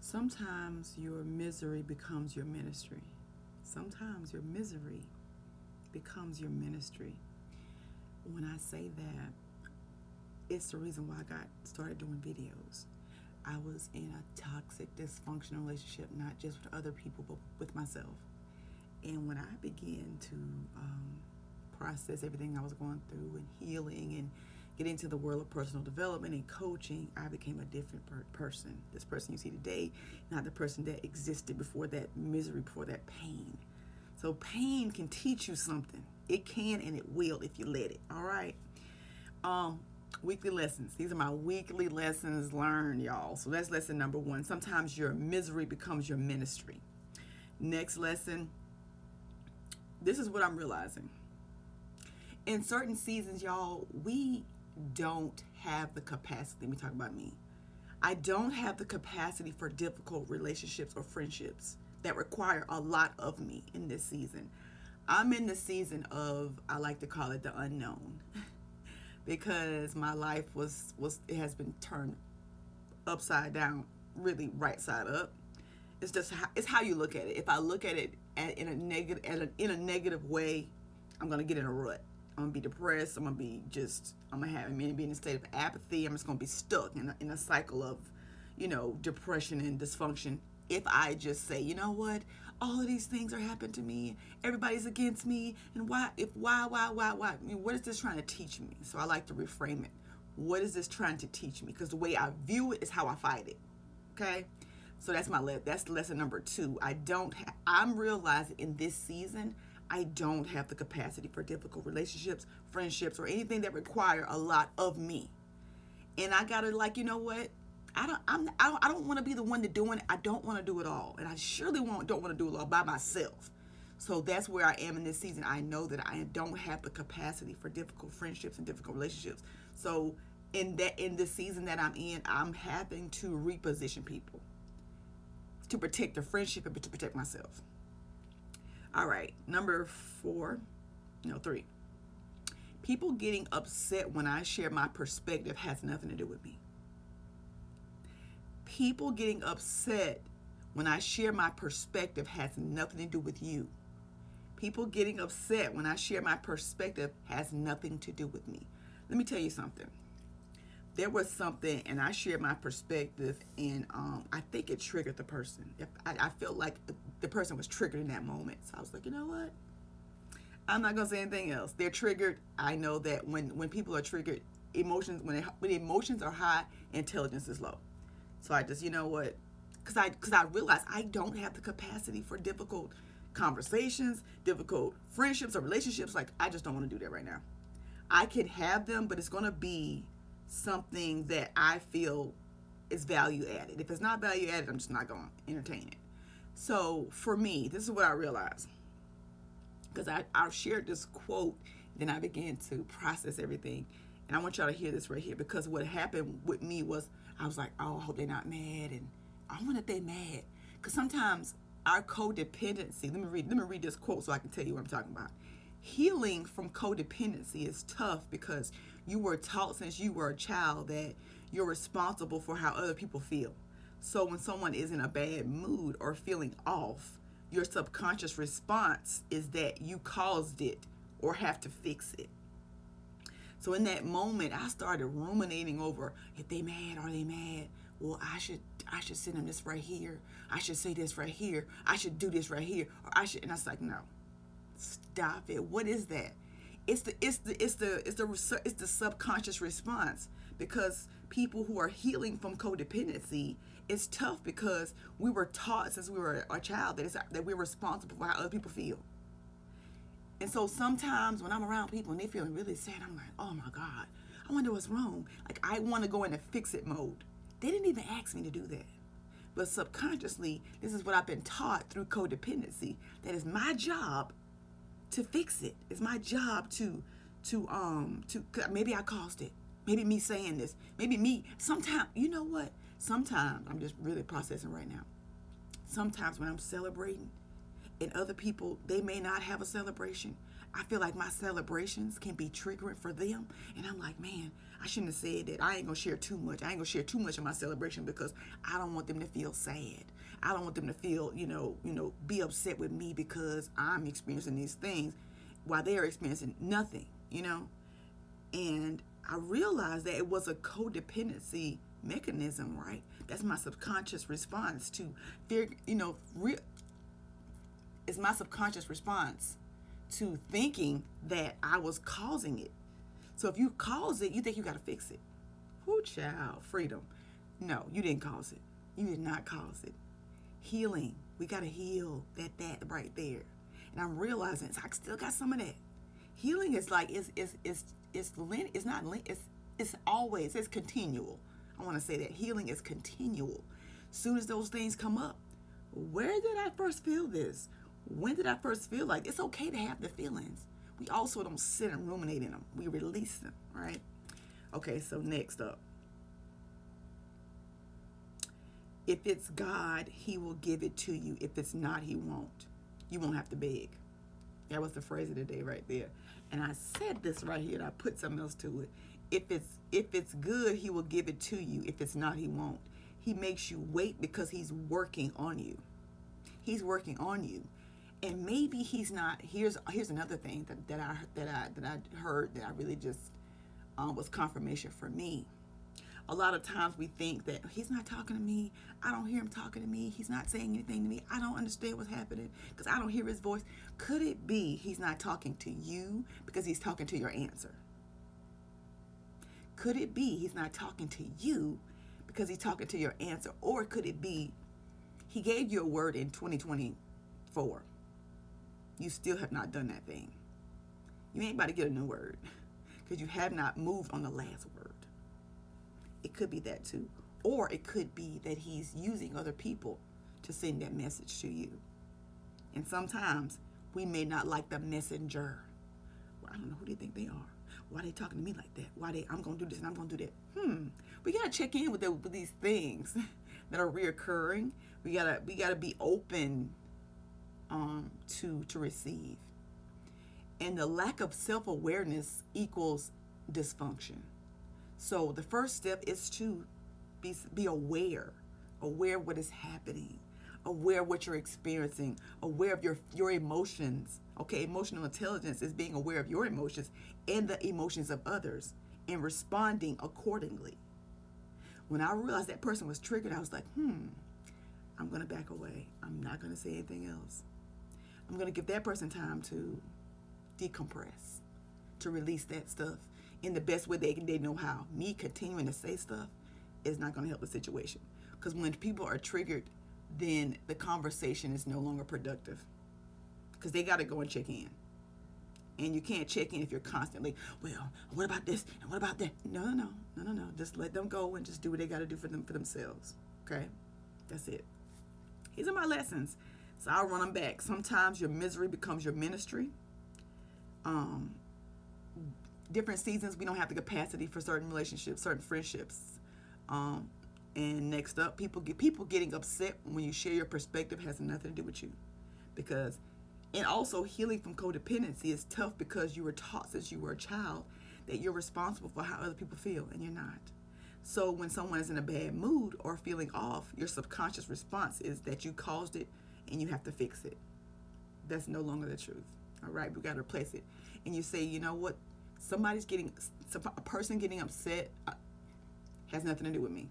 Sometimes your misery becomes your ministry. Sometimes your misery becomes your ministry. When I say that, it's the reason why I got started doing videos. I was in a toxic, dysfunctional relationship, not just with other people, but with myself. And when I began to process everything I was going through and healing and get into the world of personal development and coaching, I became a different person. This person you see today, not the person that existed before that misery, before that pain. So pain can teach you something. It can and it will if you let it. All right. Weekly lessons. These are my weekly lessons learned, y'all. So that's lesson number 1. Sometimes your misery becomes your ministry. Next lesson. This is what I'm realizing. In certain seasons, y'all, we don't have the capacity. Let me talk about me. I don't have the capacity for difficult relationships or friendships that require a lot of me in this season. I'm in the season of, I like to call it the unknown, because my life it has been turned upside down, really right side up. It's how you look at it. If I look at it in a negative way, I'm gonna get in a rut. I'm gonna be depressed. I'm gonna be in a state of apathy. I'm just gonna be stuck in a cycle of, depression and dysfunction. If I just say, you know what, all of these things are happening to me, everybody's against me, and why? I mean, what is this trying to teach me? So I like to reframe it. What is this trying to teach me? Because the way I view it is how I fight it. Okay. So that's lesson number 2. I'm realizing in this season, I don't have the capacity for difficult relationships, friendships, or anything that require a lot of me. And I gotta, you know what? I don't want to be the one to doing it. I don't want to do it all, and I surely don't want to do it all by myself. So that's where I am in this season. I know that I don't have the capacity for difficult friendships and difficult relationships. So in this season that I'm in, I'm having to reposition people to protect the friendship and to protect myself. All right, number 3. People getting upset when I share my perspective has nothing to do with me. People getting upset when I share my perspective has nothing to do with you. People getting upset when I share my perspective has nothing to do with me. Let me tell you something. There was something, and I shared my perspective, and I think it triggered the person. I felt like the person was triggered in that moment. So I was like, you know what? I'm not gonna say anything else. They're triggered. I know that when people are triggered, when emotions are high, intelligence is low. So I just, you know what? Because I realized I don't have the capacity for difficult conversations, difficult friendships or relationships. I just don't want to do that right now. I can have them, but it's gonna be something that I feel is value added. If it's not value added, I'm just not going to entertain it. So for me, this is what I realized. Because I shared this quote, then I began to process everything. And I want y'all to hear this right here, because what happened with me was I was like, oh, I hope they're not mad. And I wonder if they're mad. Because sometimes our codependency, let me read this quote so I can tell you what I'm talking about. Healing from codependency is tough because you were taught since you were a child that you're responsible for how other people feel. So when someone is in a bad mood or feeling off, your subconscious response is that you caused it or have to fix it. So in that moment, I started ruminating over, if they mad, are they mad? Well, I should send them this right here. I should say this right here. I should do this right here. Or and I was like, no. Stop it. What is that? It's the subconscious response, because people who are healing from codependency, it's tough because we were taught since we were a child that we're responsible for how other people feel. And so sometimes when I'm around people and they're feeling really sad, I'm like, oh my God, I wonder what's wrong. I want to go into fix it mode. They didn't even ask me to do that. But subconsciously, this is what I've been taught through codependency, that it's my job to fix it. It's my job to maybe I caused it. Maybe me saying this. Maybe me. Sometimes, you know what? Sometimes, I'm just really processing right now. Sometimes when I'm celebrating And other people, they may not have a celebration. I feel like my celebrations can be triggering for them. And I'm like, man, I shouldn't have said that. I ain't going to share too much. I ain't going to share too much of my celebration because I don't want them to feel sad. I don't want them to feel, be upset with me because I'm experiencing these things while they're experiencing nothing, And I realized that it was a codependency mechanism, right? That's my subconscious response to fear, it's my subconscious response to thinking that I was causing it. So if you cause it, you think you got to fix it. Whoo, child, freedom. No, you didn't cause it. You did not cause it. Healing. We got to heal that right there. And I'm realizing I still got some of that. Healing is like, it's always, it's continual. I want to say that healing is continual. Soon as those things come up, where did I first feel this? When did I first feel like it's okay to have the feelings? We also don't sit and ruminate in them. We release them, right? Okay, so next up. If it's God, he will give it to you. If it's not, he won't. You won't have to beg. That was the phrase of the day right there. And I said this right here, and I put something else to it. If it's good, he will give it to you. If it's not, he won't. He makes you wait because he's working on you. He's working on you. And maybe he's not. Here's another thing that I heard that I really just was confirmation for me. A lot of times we think that he's not talking to me. I don't hear him talking to me. He's not saying anything to me. I don't understand what's happening because I don't hear his voice. Could it be he's not talking to you because he's talking to your answer? Could it be he's not talking to you because he's talking to your answer? Or could it be he gave you a word in 2024? You still have not done that thing. You ain't about to get a new word because you have not moved on the last word. It could be that too. Or it could be that he's using other people to send that message to you. And sometimes we may not like the messenger. Well, I don't know who they think they are. Why are they talking to me like that? I'm going to do this and I'm going to do that. We got to check in with these things that are reoccurring. We got to be open to receive. And the lack of self-awareness equals dysfunction. So the first step is to be aware of what is happening, aware of what you're experiencing, aware of your emotions. Okay, emotional intelligence is being aware of your emotions and the emotions of others and responding accordingly. When I realized that person was triggered, I was like, I'm going to back away. I'm not going to say anything else. I'm going to give that person time to decompress, to release that stuff in the best way they know how. Me continuing to say stuff is not going to help the situation. Because when people are triggered, then the conversation is no longer productive. Because they got to go and check in. And you can't check in if you're constantly, well, what about this? And what about that? No. Just let them go and just do what they got to do for themselves. Okay? That's it. These are my lessons. So I'll run them back. Sometimes your misery becomes your ministry. Different seasons, we don't have the capacity for certain relationships, certain friendships. And next up, people getting upset when you share your perspective has nothing to do with you. And also healing from codependency is tough because you were taught since you were a child that you're responsible for how other people feel, and you're not. So when someone is in a bad mood or feeling off, your subconscious response is that you caused it and you have to fix it. That's no longer the truth. All right, we got to replace it. And you say, you know what? A person getting upset has nothing to do with me.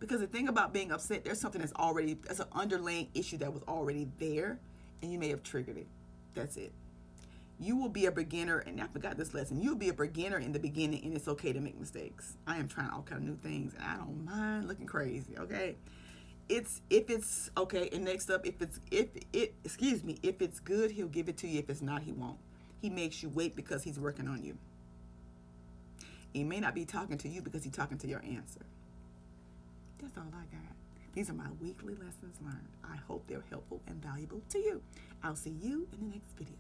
Because the thing about being upset, there's an underlying issue that was already there, and you may have triggered it. That's it. You will be a beginner, and I forgot this lesson. You'll be a beginner in the beginning, and it's okay to make mistakes. I am trying all kind of new things, and I don't mind looking crazy. Okay, if it's okay. And next up, if it's good, he'll give it to you. If it's not, he won't. He makes you wait because he's working on you. He may not be talking to you because he's talking to your answer. That's all I got. These are my weekly lessons learned. I hope they're helpful and valuable to you. I'll see you in the next video.